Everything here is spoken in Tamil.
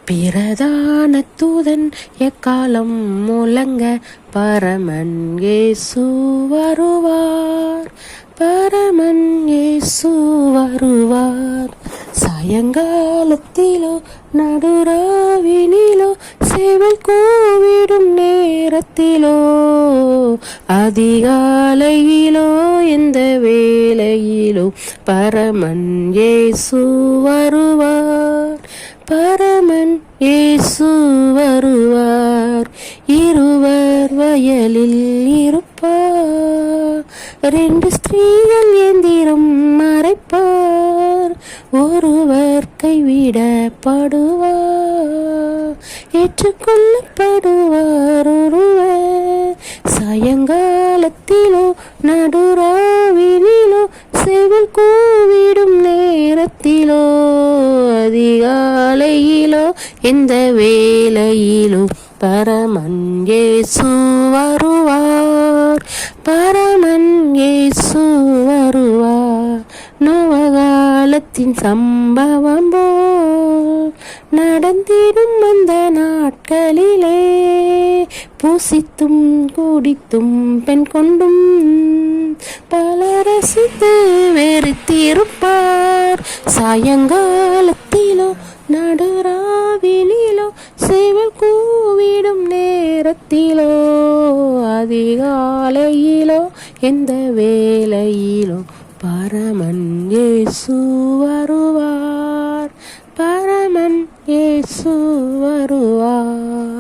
பிரதான தூதன் எக்காலம் முழங்க பரமன் இயேசு வருவார், பரமன் இயேசு வருவார். சாயங்காலத்திலோ நடுராவினிலோ சேவல் கூவிடும் நேரத்திலோ அதிகாலையிலோ எந்த வேளையிலோ பரமன் இயேசு வருவார், பரமன் இயேசு வருவார். இருவர் வயலில் இருப்பார், 2 ஸ்திரீகள் எந்திரம் மறைப்பார். ஒருவர் கைவிடப்படுவார், ஏற்றுக்கொள்ளப்படுவார் ஒருவர். சாயங்காலத்திலோ நடுராவினிலோ சேவல் கூவிடும் நேரத்திலோ அதிகாலையிலோ எந்த வேளையிலோ பரமன் இயேசு வருவார், பரமன் இயேசு வருவார். நவகாலத்தின் சம்பவம் போல் நடந்திடும் அந்த நாட்களிலே பூசித்தும் குடித்தும் பெண் கொண்டும் பல ரசித்து வெறுத்திருப்பார். சாயங்காலத்திலோ நடுராவினிலோ சேவல் கூவிடும் நேரத்திலோ அதிகாலையிலோ எந்த வேளையிலோ பரமன் இயேசு வருவார், பரமன் இயேசு வருவார்.